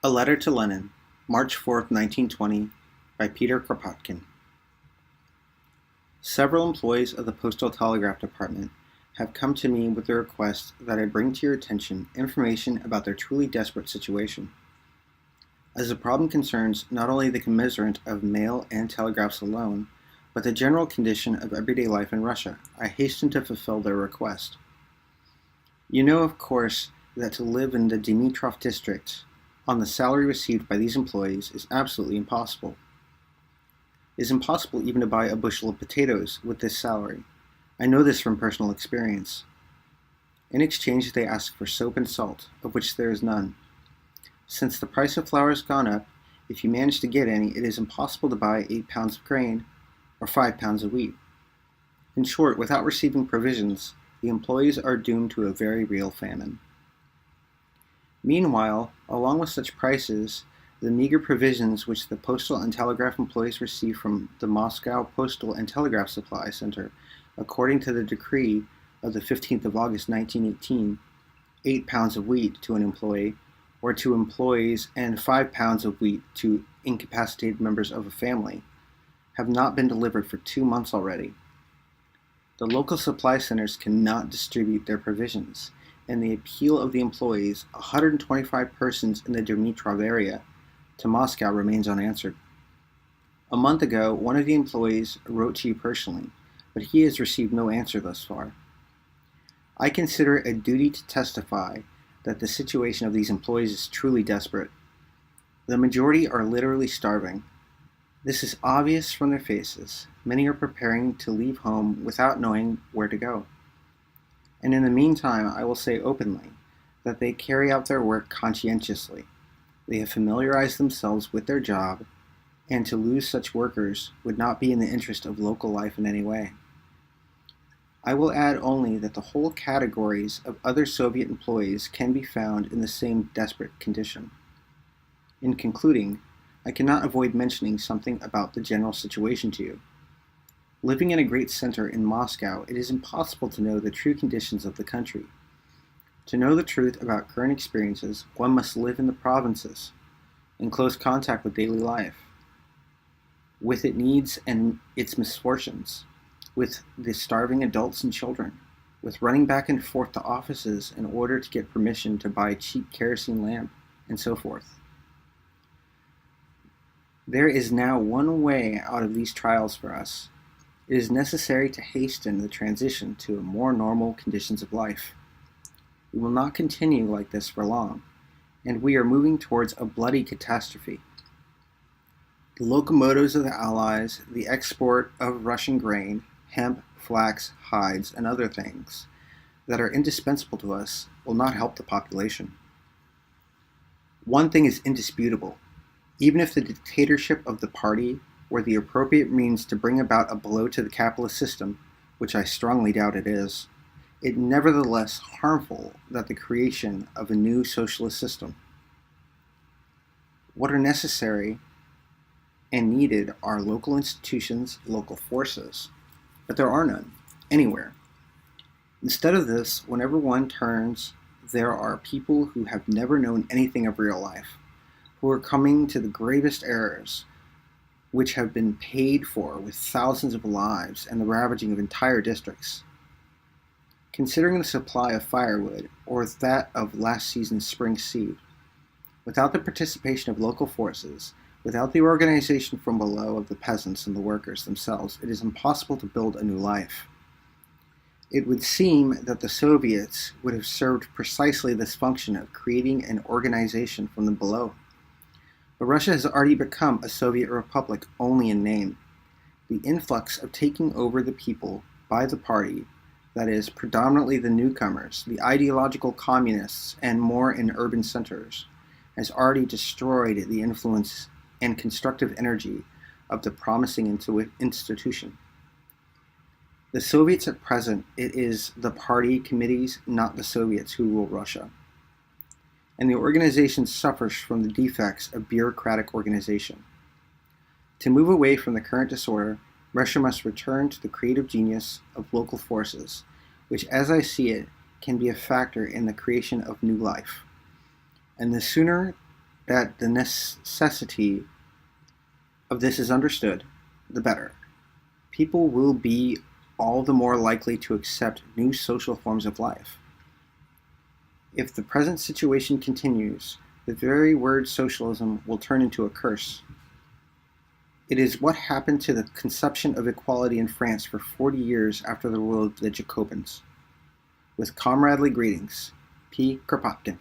A Letter to Lenin, March 4, 1920, by Peter Kropotkin. Several employees of the Postal Telegraph Department have come to me with the request that I bring to your attention information about their truly desperate situation. As the problem concerns not only the commiserate of mail and telegraphs alone, but the general condition of everyday life in Russia, I hasten to fulfill their request. You know, of course, that to live in the Dimitrov district on the salary received by these employees is absolutely impossible. It is impossible even to buy a bushel of potatoes with this salary. I know this from personal experience. In exchange, they ask for soap and salt, of which there is none. Since the price of flour has gone up, if you manage to get any, it is impossible to buy 8 pounds of grain or 5 pounds of wheat. In short, without receiving provisions, the employees are doomed to a very real famine. Meanwhile, along with such prices, the meager provisions which the postal and telegraph employees receive from the Moscow Postal and Telegraph Supply Center, according to the decree of the 15th of August 1918, 8 pounds of wheat to an employee, or to employees, and 5 pounds of wheat to incapacitated members of a family, have not been delivered for 2 months already. The local supply centers cannot distribute their provisions, and the appeal of the employees, 125 persons in the Dimitrov area, to Moscow remains unanswered. A month ago, one of the employees wrote to you personally, but he has received no answer thus far. I consider it a duty to testify that the situation of these employees is truly desperate. The majority are literally starving. This is obvious from their faces. Many are preparing to leave home without knowing where to go. And in the meantime, I will say openly that they carry out their work conscientiously. They have familiarized themselves with their job, and to lose such workers would not be in the interest of local life in any way. I will add only that the whole categories of other Soviet employees can be found in the same desperate condition. In concluding, I cannot avoid mentioning something about the general situation to you. Living in a great center in Moscow, it is impossible to know the true conditions of the country. To know the truth about current experiences, one must live in the provinces, in close contact with daily life, with its needs and its misfortunes, with the starving adults and children, with running back and forth to offices in order to get permission to buy a cheap kerosene lamp, and so forth. There is now one way out of these trials for us. It is necessary to hasten the transition to more normal conditions of life. We will not continue like this for long, and we are moving towards a bloody catastrophe. The locomotives of the Allies, the export of Russian grain, hemp, flax, hides, and other things that are indispensable to us will not help the population. One thing is indisputable. Even if the dictatorship of the party were the appropriate means to bring about a blow to the capitalist system, which I strongly doubt it is, it nevertheless harmful that the creation of a new socialist system. What are necessary and needed are local institutions, local forces, but there are none, anywhere. Instead of this, whenever one turns, there are people who have never known anything of real life, who are coming to the gravest errors, which have been paid for with thousands of lives and the ravaging of entire districts. Considering the supply of firewood, or that of last season's spring seed, without the participation of local forces, without the organization from below of the peasants and the workers themselves, it is impossible to build a new life. It would seem that the Soviets would have served precisely this function of creating an organization from the below. But Russia has already become a Soviet republic only in name. The influx of taking over the people by the party, that is, predominantly the newcomers, the ideological communists, and more in urban centers, has already destroyed the influence and constructive energy of the promising institution. The Soviets at present, it is the party committees, not the Soviets, who rule Russia. And the organization suffers from the defects of bureaucratic organization. To move away from the current disorder, Russia must return to the creative genius of local forces, which, as I see it, can be a factor in the creation of new life. And the sooner that the necessity of this is understood, the better. People will be all the more likely to accept new social forms of life. If the present situation continues, the very word socialism will turn into a curse. It is what happened to the conception of equality in France for 40 years after the rule of the Jacobins. With comradely greetings, P. Kropotkin.